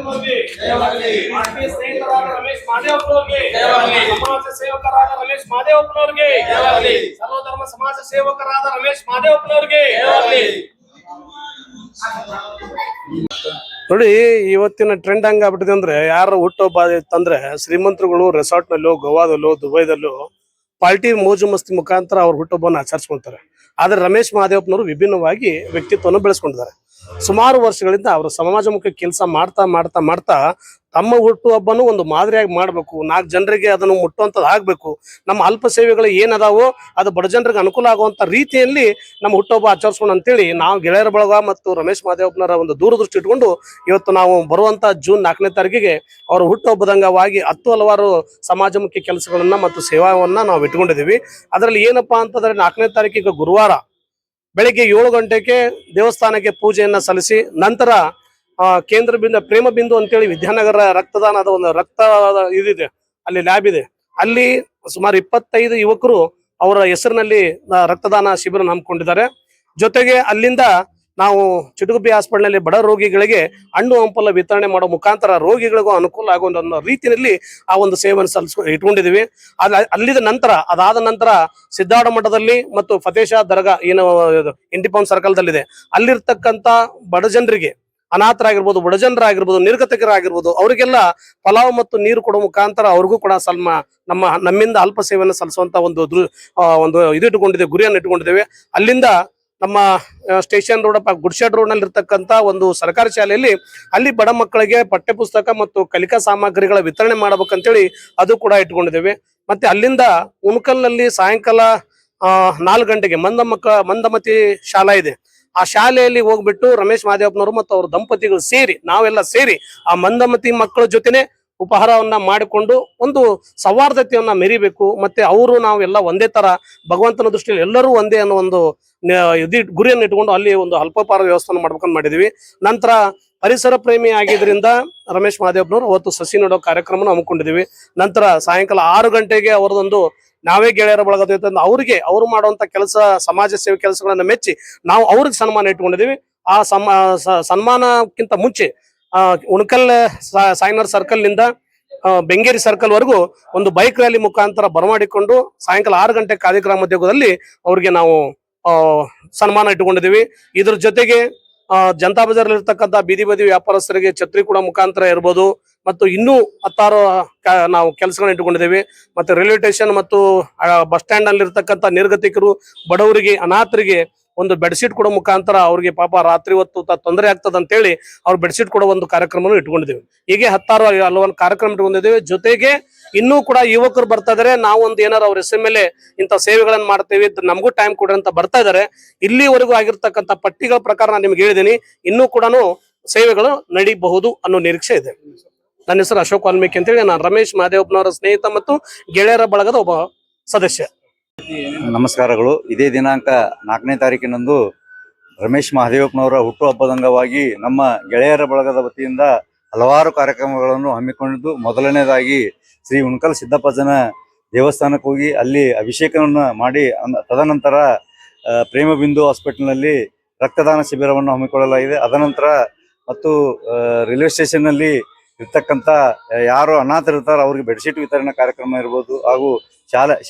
Party ಸ್ನೇಹಿತರಾದ Ramesh ಮಾದೇವಪ್ಪನವರಿಗೆ, ಸಮಾಜ ಸೇವಕರಾದ ರಮೇಶ್ ಮಾದೇವಪ್ಪನವರಿಗೆ, ಸರ್ವಧರ್ಮ ಸಮಾಜ ಸೇವಕರಾದ ರಮೇಶ್ ಮಾದೇವಪ್ಪನವರಿಗೆ. ನೋಡಿ, ಇವತ್ತಿನ ಟ್ರೆಂಡ್ ಹಂಗ ಆಗ್ಬಿಟ್ಟಿದೆ ಅಂದ್ರೆ, ಯಾರು ಹುಟ್ಟುಹಬ್ಬ ಇತ್ತಂದ್ರೆ ಶ್ರೀಮಂತರುಗಳು ರೆಸಾರ್ಟ್ ನಲ್ಲೋ, ಗೋವಾದಲ್ಲೋ, ದುಬೈದಲ್ಲೋ ಪಾರ್ಟಿ ಮೋಜು ಮಸ್ತಿ ಮುಖಾಂತರ ಅವ್ರ ಹುಟ್ಟುಹಬ್ಬವನ್ನು ಆಚರಿಸ್ಕೊಳ್ತಾರೆ. ಆದ್ರೆ ರಮೇಶ್ ಮಾದೇವಪ್ಪನವರು ವಿಭಿನ್ನವಾಗಿ ವ್ಯಕ್ತಿತ್ವವನ್ನು ಬೆಳೆಸ್ಕೊಂಡಿದ್ದಾರೆ. ಸುಮಾರು ವರ್ಷಗಳಿಂದ ಅವರು ಸಮಾಜಮುಖಿ ಕೆಲಸ ಮಾಡ್ತಾ ಮಾಡ್ತಾ ಮಾಡ್ತಾ ತಮ್ಮ ಹುಟ್ಟುಹಬ್ಬನು ಒಂದು ಮಾದರಿಯಾಗಿ ಮಾಡಬೇಕು, 4 ಜನರಿಗೆ ಅದನ್ನು ಮುಟ್ಟುವಂಥದ್ದು ಆಗಬೇಕು, ನಮ್ಮ ಅಲ್ಪ ಸೇವೆಗಳು ಏನದಾವೋ ಅದು ಬಡ ಜನರಿಗೆ ಅನುಕೂಲ ಆಗುವಂಥ ರೀತಿಯಲ್ಲಿ ನಮ್ಮ ಹುಟ್ಟುಹಬ್ಬ ಆಚರಿಸೋಣ ಅಂತೇಳಿ ನಾವು ಗೆಳೆಯರ ಬಳಗ ಮತ್ತು ರಮೇಶ್ ಮಾದೇವಪ್ಪನವರ ಒಂದು ದೂರದೃಷ್ಟಿ ಇಟ್ಕೊಂಡು ಇವತ್ತು ನಾವು ಬರುವಂಥ ಜೂನ್ 4ನೇ ತಾರೀಕಿಗೆ ಅವರ ಹುಟ್ಟುಹಬ್ಬದ ಅಂಗವಾಗಿ ಹಲವಾರು ಸಮಾಜಮುಖಿ ಕೆಲಸಗಳನ್ನ ಮತ್ತು ಸೇವಾವನ್ನ ನಾವು ಇಟ್ಕೊಂಡಿದ್ದೀವಿ. ಅದರಲ್ಲಿ ಏನಪ್ಪಾ ಅಂತಂದ್ರೆ 4ನೇ ತಾರೀಕಿಗೆ ಗುರುವಾರ ಬೆಳಿಗ್ಗೆ 7 ಗಂಟೆಗೆ ದೇವಸ್ಥಾನಕ್ಕೆ ಪೂಜೆಯನ್ನ ಸಲ್ಲಿಸಿ ನಂತರ ಕೇಂದ್ರ ಬಿಂದು ಪ್ರೇಮ ಬಿಂದು ಅಂತೇಳಿ ವಿದ್ಯಾನಗರ ರಕ್ತದಾನದ ಒಂದು ರಕ್ತ ಇದಿದೆ, ಅಲ್ಲಿ ಲ್ಯಾಬ್ ಇದೆ. ಅಲ್ಲಿ ಸುಮಾರು 25 ಯುವಕರು ಅವರ ಹೆಸರಿನಲ್ಲಿ ರಕ್ತದಾನ ಶಿಬಿರ ಹಮ್ಮಿಕೊಂಡಿದ್ದಾರೆ. ಜೊತೆಗೆ ಅಲ್ಲಿಂದ ನಾವು ಚಿಟಗುಬ್ಬಿ ಹಾಸ್ಪಿಟಲ್ನಲ್ಲಿ ಬಡ ರೋಗಿಗಳಿಗೆ ಹಣ್ಣು ಹಂಪಲ ವಿತರಣೆ ಮಾಡೋ ಮುಖಾಂತರ ರೋಗಿಗಳಿಗೂ ಅನುಕೂಲ ಆಗುವ ರೀತಿಯಲ್ಲಿ ಆ ಒಂದು ಸೇವೆಯನ್ನು ಇಟ್ಕೊಂಡಿದ್ದೀವಿ. ಅದಾದ ನಂತರ ಸಿದ್ದಾಡ ಮಠದಲ್ಲಿ ಮತ್ತು ಫತೇಶಾ ದರ್ಗಾ ಏನು ಇಂಡಿಪೌಂಡ್ ಸರ್ಕಲ್ದಲ್ಲಿದೆ, ಅಲ್ಲಿರ್ತಕ್ಕಂಥ ಬಡ ಜನರಿಗೆ, ಅನಾಥರಾಗಿರ್ಬೋದು, ಬಡಜನರಾಗಿರ್ಬೋದು, ನಿರ್ಗತಿಕರಾಗಿರ್ಬೋದು, ಅವರಿಗೆಲ್ಲ ಪಲಾವ್ ಮತ್ತು ನೀರು ಕೊಡೋ ಮುಖಾಂತರ ಅವ್ರಿಗೂ ಕೂಡ ನಮ್ಮಿಂದ ಅಲ್ಪ ಸೇವೆಯನ್ನು ಸಲ್ಲಿಸುವಂತ ಒಂದು ಇಟ್ಕೊಂಡಿದ್ದೇವೆ, ಗುರಿಯನ್ನು ಇಟ್ಕೊಂಡಿದ್ದೇವೆ. ಅಲ್ಲಿಂದ ನಮ್ಮ ಸ್ಟೇಷನ್ ರೋಡ್ ಗುಡ್ಶೆಡ್ ರೋಡ್ ನಲ್ಲಿ ಇರ್ತಕ್ಕಂಥ ಒಂದು ಸರ್ಕಾರಿ ಶಾಲೆಯಲ್ಲಿ ಅಲ್ಲಿ ಬಡ ಮಕ್ಕಳಿಗೆ ಪಠ್ಯ ಪುಸ್ತಕ ಮತ್ತು ಕಲಿಕಾ ಸಾಮಗ್ರಿಗಳ ವಿತರಣೆ ಮಾಡ್ಬೇಕಂತೇಳಿ ಅದು ಕೂಡ ಇಟ್ಕೊಂಡಿದ್ದೇವೆ. ಮತ್ತೆ ಅಲ್ಲಿಂದ ಉಣಕಲ್ನಲ್ಲಿ ಸಾಯಂಕಾಲ 4 ಗಂಟೆಗೆ ಮಂದಮತಿ ಶಾಲಾ ಇದೆ, ಆ ಶಾಲೆಯಲ್ಲಿ ಹೋಗ್ಬಿಟ್ಟು ರಮೇಶ್ ಮಾದೇವಪ್ಪನವರು ಮತ್ತು ಅವ್ರ ದಂಪತಿಗಳು ಸೇರಿ ನಾವೆಲ್ಲ ಸೇರಿ ಆ ಮಂದಮತಿ ಮಕ್ಕಳ ಜೊತೆನೆ ಉಪಹಾರವನ್ನ ಮಾಡಿಕೊಂಡು ಒಂದು ಸೌಹಾರ್ದತೆಯನ್ನ ಮೆರಿಬೇಕು. ಮತ್ತೆ ಅವರು ನಾವೆಲ್ಲ ಒಂದೇ ತರ ಭಗವಂತನ ದೃಷ್ಟಿಯಲ್ಲಿ ಎಲ್ಲರೂ ಒಂದೇ ಅನ್ನೋ ಒಂದು ಗುರಿಯನ್ನು ಇಟ್ಕೊಂಡು ಅಲ್ಲಿ ಒಂದು ಅಲ್ಪೋಪಹಾರ ವ್ಯವಸ್ಥೆಯನ್ನು ಮಾಡ್ಬೇಕಂತ ಮಾಡಿದೀವಿ. ನಂತರ ಪರಿಸರ ಪ್ರೇಮಿ ಆಗಿದ್ರಿಂದ ರಮೇಶ್ ಮಾದೇವಪ್ಪನವರು ಅವತ್ತು ಸಸಿ ನೆಡೋ ಕಾರ್ಯಕ್ರಮ ಹಮ್ಮಿಕೊಂಡಿದೀವಿ. ನಂತರ ಸಾಯಂಕಾಲ 6 ಗಂಟೆಗೆ ಅವರದೊಂದು ನಾವೇ ಗೆಳೆಯರ ಬಳಗದ ಅವ್ರಿಗೆ ಅವ್ರು ಮಾಡುವಂತ ಕೆಲಸ, ಸಮಾಜ ಸೇವೆ ಕೆಲಸಗಳನ್ನ ಮೆಚ್ಚಿ ನಾವು ಅವ್ರಿಗೆ ಸನ್ಮಾನ ಇಟ್ಕೊಂಡಿದೀವಿ. ಆ ಸನ್ಮಾನಕ್ಕಿಂತ ಮುಂಚೆ ಉಣಕಲ್ ಸಾಯಿನರ್ ಸರ್ಕಲ್ ನಿಂದ ಬೆಂಗೇರಿ ಸರ್ಕಲ್ ವರೆಗೂ ಒಂದು ಬೈಕ್ ರ್ಯಾಲಿ ಮುಖಾಂತರ ಬರಮಾಡಿಕೊಂಡು ಸಾಯಂಕಾಲ 6 ಗಂಟೆ ಕಾರ್ಯಕ್ರಮ ಮಧ್ಯದಲ್ಲಿ ಅವ್ರಿಗೆ ನಾವು ಸನ್ಮಾನ ಇಟ್ಟುಕೊಂಡಿದ್ದೀವಿ. ಇದ್ರ ಜೊತೆಗೆ ಜನತಾ ಬಜಾರ್ ಇರ್ತಕ್ಕಂಥ ಬೀದಿ ಬದಿ ವ್ಯಾಪಾರಸ್ಥರಿಗೆ ಛತ್ರಿ ಕೂಡ ಮುಖಾಂತರ ಇರ್ಬೋದು, ಮತ್ತು ಇನ್ನೂ 10 ನಾವು ಕೆಲಸಗಳನ್ನ ಇಟ್ಟುಕೊಂಡಿದ್ದೇವೆ. ಮತ್ತೆ ರೈಲ್ವೆ ಸ್ಟೇಷನ್ ಮತ್ತು ಬಸ್ ಸ್ಟ್ಯಾಂಡ್ ನಲ್ಲಿ ಇರ್ತಕ್ಕಂಥ ನಿರ್ಗತಿಕರು, ಬಡವರಿಗೆ, ಅನಾಥರಿಗೆ ಒಂದು ಬೆಡ್ಶೀಟ್ ಕೊಡೋ ಮುಖಾಂತರ ಅವ್ರಿಗೆ ಪಾಪ ರಾತ್ರಿ ಹೊತ್ತು ತೊಂದರೆ ಆಗ್ತದ ಅಂತೇಳಿ ಅವ್ರು ಬೆಡ್ಶೀಟ್ ಕೊಡೋ ಒಂದು ಕಾರ್ಯಕ್ರಮ ಇಟ್ಕೊಂಡಿದ್ದೇವೆ. ಹೀಗೆ ಹಲವಾರು ಕಾರ್ಯಕ್ರಮ ಇಟ್ಕೊಂಡಿದ್ದೇವೆ. ಜೊತೆಗೆ ಇನ್ನೂ ಕೂಡ ಯುವಕರು ಬರ್ತಾ ಇದಾರೆ, ನಾವು ಒಂದು ಏನಾರು ಅವ್ರ ಹೆಸರ ಮೇಲೆ ಇಂಥ ಸೇವೆಗಳನ್ನ ಮಾಡ್ತೇವೆ, ನಮಗೂ ಟೈಮ್ ಕೊಡ್ರಿ ಅಂತ ಬರ್ತಾ ಇದಾರೆ. ಇಲ್ಲಿವರೆಗೂ ಆಗಿರ್ತಕ್ಕಂಥ ಪಟ್ಟಿಗಳ ಪ್ರಕಾರ ನಾನು ನಿಮ್ಗೆ ಹೇಳಿದ್ದೀನಿ, ಇನ್ನೂ ಕೂಡ ಸೇವೆಗಳು ನಡೀಬಹುದು ಅನ್ನೋ ನಿರೀಕ್ಷೆ ಇದೆ. ನನ್ನ ಹೆಸರು ಅಶೋಕ್ ವಾಲ್ಮೀಕಿ ಅಂತೇಳಿ, ನಾನು ರಮೇಶ್ ಮಾದೇವಪ್ಪನವರ ಸ್ನೇಹಿತ ಮತ್ತು ಗೆಳೆಯರ ಬಳಗದ ಒಬ್ಬ ಸದಸ್ಯ. ನಮಸ್ಕಾರಗಳು. ಇದೇ ದಿನಾಂಕ 4ನೇ ತಾರೀಕಿನಂದು ರಮೇಶ್ ಮಾದೇವಪ್ಪನವರ ಹುಟ್ಟುಹಬ್ಬದ ಅಂಗವಾಗಿ ನಮ್ಮ ಗೆಳೆಯರ ಬಳಗದ ವತಿಯಿಂದ ಹಲವಾರು ಕಾರ್ಯಕ್ರಮಗಳನ್ನು ಹಮ್ಮಿಕೊಂಡಿದ್ದು, ಮೊದಲನೇದಾಗಿ ಶ್ರೀ ಉಣಕಲ್ ಸಿದ್ದಪ್ಪಜ್ಜನ ದೇವಸ್ಥಾನಕ್ಕೆ ಹೋಗಿ ಅಲ್ಲಿ ಅಭಿಷೇಕವನ್ನು ಮಾಡಿ ತದನಂತರ ಪ್ರೇಮ ಬಿಂದು ಹಾಸ್ಪಿಟಲ್ನಲ್ಲಿ ರಕ್ತದಾನ ಶಿಬಿರವನ್ನು ಹಮ್ಮಿಕೊಳ್ಳಲಾಗಿದೆ. ಅದನಂತರ ಮತ್ತು ರೈಲ್ವೆ ಸ್ಟೇಷನ್ನಲ್ಲಿ ಇರ್ತಕ್ಕಂಥ ಯಾರು ಅನಾಥರಿರ್ತಾರೋ ಅವ್ರಿಗೆ ಬೆಡ್ಶೀಟ್ ವಿತರಣೆ ಕಾರ್ಯಕ್ರಮ ಇರ್ಬೋದು, ಹಾಗೂ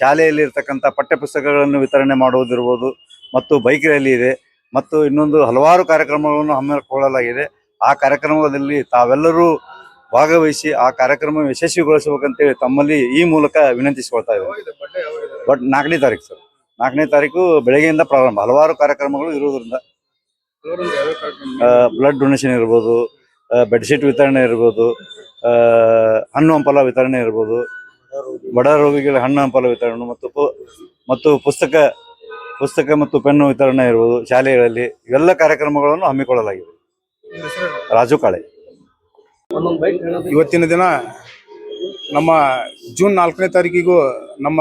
ಶಾಲೆಯಲ್ಲಿ ಇರ್ತಕ್ಕಂಥ ಪಠ್ಯ ಪುಸ್ತಕಗಳನ್ನು ವಿತರಣೆ ಮಾಡುವುದಿರ್ಬೋದು, ಮತ್ತು ಬೈಕ್ ರ್ಯಾಲಿ ಇದೆ, ಮತ್ತು ಇನ್ನೊಂದು ಹಲವಾರು ಕಾರ್ಯಕ್ರಮಗಳನ್ನು ಹಮ್ಮಿಕೊಳ್ಳಲಾಗಿದೆ. ಆ ಕಾರ್ಯಕ್ರಮದಲ್ಲಿ ತಾವೆಲ್ಲರೂ ಭಾಗವಹಿಸಿ ಆ ಕಾರ್ಯಕ್ರಮ ಯಶಸ್ವಿಗೊಳಿಸಬೇಕಂತೇಳಿ ತಮ್ಮಲ್ಲಿ ಈ ಮೂಲಕ ವಿನಂತಿಸಿಕೊಳ್ತಾ ಇದ್ದೇವೆ. ಬಟ್ 4ನೇ ತಾರೀಕು ಸರ್, 4ನೇ ತಾರೀಕು ಬೆಳಗ್ಗೆಯಿಂದ ಪ್ರಾರಂಭ, ಹಲವಾರು ಕಾರ್ಯಕ್ರಮಗಳು ಇರುವುದರಿಂದ ಬ್ಲಡ್ ಡೊನೇಷನ್ ಇರ್ಬೋದು, ಬೆಡ್ಶೀಟ್ ವಿತರಣೆ ಇರ್ಬೋದು, ಹಣ್ಣು ಹಂಪಲ ವಿತರಣೆ ಇರ್ಬೋದು, ಬಡ ರೋಗಿಗಳ ಹಣ್ಣು ಹಂಪಲ ವಿತರಣೆ ಮತ್ತು ಪುಸ್ತಕ ಮತ್ತು ಪೆನ್ನು ವಿತರಣೆ ಇರ್ಬೋದು ಶಾಲೆಗಳಲ್ಲಿ. ಇವೆಲ್ಲ ಕಾರ್ಯಕ್ರಮಗಳನ್ನು ಹಮ್ಮಿಕೊಳ್ಳಲಾಗಿದೆ. ರಾಜು ಕಾಳೆ. ಇವತ್ತಿನ ದಿನ ನಮ್ಮ ಜೂನ್ 4ನೇ ತಾರೀಕಿಗೂ ನಮ್ಮ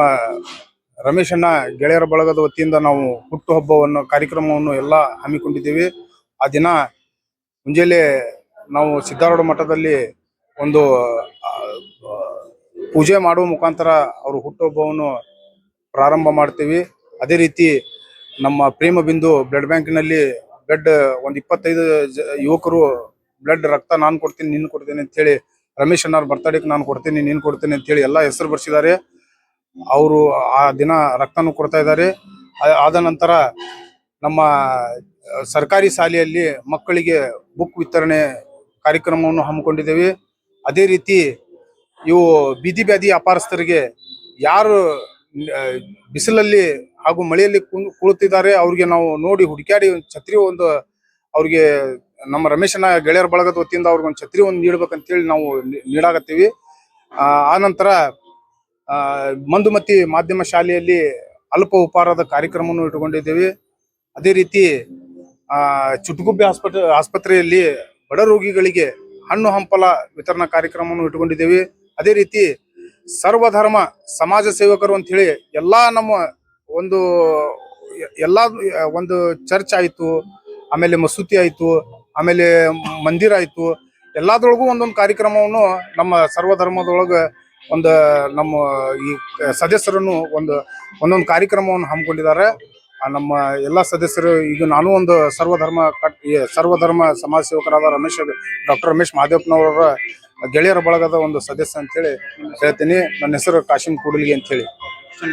ರಮೇಶ್ ಅಣ್ಣ ಗೆಳೆಯರ ಬಳಗದ ವತಿಯಿಂದ ನಾವು ಹುಟ್ಟುಹಬ್ಬವನ್ನು ಕಾರ್ಯಕ್ರಮವನ್ನು ಎಲ್ಲ ಹಮ್ಮಿಕೊಂಡಿದ್ದೇವೆ. ಆ ದಿನ ಮುಂಜಾನೆ ನಾವು ಸಿದ್ದಾರೂಢ ಮಠದಲ್ಲಿ ಒಂದು ಪೂಜೆ ಮಾಡುವ ಮುಖಾಂತರ ಅವರು ಹುಟ್ಟುಹಬ್ಬವನ್ನು ಪ್ರಾರಂಭ ಮಾಡ್ತೀವಿ. ಅದೇ ರೀತಿ ನಮ್ಮ ಪ್ರೇಮ ಬಿಂದು ಬ್ಲಡ್ ಬ್ಯಾಂಕ್ನಲ್ಲಿ ಒಂದು 25 ಯುವಕರು ಬ್ಲಡ್ ರಕ್ತ ನಾನು ಕೊಡ್ತೀನಿ ನೀನು ಕೊಡ್ತೀನಿ ಅಂತ ಹೇಳಿ, ರಮೇಶ್ ಅಣ್ಣವ್ರ ಬರ್ತಡೇಗೆ ನಾನು ಕೊಡ್ತೀನಿ ನೀನು ಕೊಡ್ತೀನಿ ಅಂತ ಹೇಳಿ ಎಲ್ಲ ಹೆಸರು ಬರ್ಸಿದ್ದಾರೆ. ಅವರು ಆ ದಿನ ರಕ್ತನೂ ಕೊಡ್ತಾ ಇದ್ದಾರೆ. ಆದ ನಂತರ ನಮ್ಮ ಸರ್ಕಾರಿ ಶಾಲೆಯಲ್ಲಿ ಮಕ್ಕಳಿಗೆ ಬುಕ್ ವಿತರಣೆ ಕಾರ್ಯಕ್ರಮವನ್ನು ಹಮ್ಮಿಕೊಂಡಿದ್ದೇವೆ. ಅದೇ ರೀತಿ ಇವು ಬೀದಿ ವ್ಯಾಪಾರಸ್ಥರಿಗೆ ಯಾರು ಬಿಸಿಲಲ್ಲಿ ಹಾಗೂ ಮಳೆಯಲ್ಲಿ ಕುಳಿತಿದ್ದಾರೆ ಅವ್ರಿಗೆ ನಾವು ನೋಡಿ ಹುಡುಕ್ಯಾಡಿ ಛತ್ರಿ ಒಂದು ಅವ್ರಿಗೆ ನಮ್ಮ ರಮೇಶನ ಗೆಳೆಯರ ಬಳಗದ ವತಿಯಿಂದ ಅವ್ರಿಗೆ ಒಂದು ಛತ್ರಿ ಒಂದು ನೀಡ್ಬೇಕಂತೇಳಿ ನಾವು ನೀಡಾಕತ್ತೀವಿ. ಆ ನಂತರ ಮಂದುಮತಿ ಮಾಧ್ಯಮ ಶಾಲೆಯಲ್ಲಿ ಅಲ್ಪ ಉಪಹಾರದ ಕಾರ್ಯಕ್ರಮವನ್ನು ಇಟ್ಟುಕೊಂಡಿದ್ದೇವೆ. ಅದೇ ರೀತಿ ಚುಟುಗುಬ್ಬೆ ಆಸ್ಪತ್ರೆಯಲ್ಲಿ ಬಡ ರೋಗಿಗಳಿಗೆ ಹಣ್ಣು ಹಂಪಲ ವಿತರಣಾ ಕಾರ್ಯಕ್ರಮವನ್ನು ಇಟ್ಟುಕೊಂಡಿದ್ದೇವೆ. ಅದೇ ರೀತಿ ಸರ್ವಧರ್ಮ ಸಮಾಜ ಸೇವಕರು ಅಂತ ಹೇಳಿ ನಮ್ಮ ಒಂದು ಚರ್ಚ್ ಆಯ್ತು, ಆಮೇಲೆ ಮಸೂತಿ ಆಯ್ತು, ಆಮೇಲೆ ಮಂದಿರ ಆಯ್ತು, ಎಲ್ಲಾದ್ರೊಳಗೂ ಒಂದೊಂದು ಕಾರ್ಯಕ್ರಮವನ್ನು ನಮ್ಮ ಸರ್ವಧರ್ಮದೊಳಗೆ ನಮ್ಮ ಈ ಸದಸ್ಯರನ್ನು ಒಂದೊಂದು ಕಾರ್ಯಕ್ರಮವನ್ನು ಹಮ್ಮಿಕೊಂಡಿದ್ದಾರೆ. ನಮ್ಮ ಎಲ್ಲಾ ಸದಸ್ಯರು ಈಗ ನಾನು ಒಂದು ಸರ್ವಧರ್ಮ ಸಮಾಜ ಸೇವಕರಾದ ಡಾಕ್ಟರ್ ರಮೇಶ್ ಮಹದೇವಪ್ಪನವರ ಗೆಳೆಯರ ಬಳಗದ ಒಂದು ಸದಸ್ಯ ಅಂತ ಹೇಳಿ ಹೇಳ್ತೀನಿ. ನನ್ನ ಹೆಸರು ಕಾಶಿಂ ಕೂಡಲಿಗೆ ಅಂತ ಹೇಳಿ.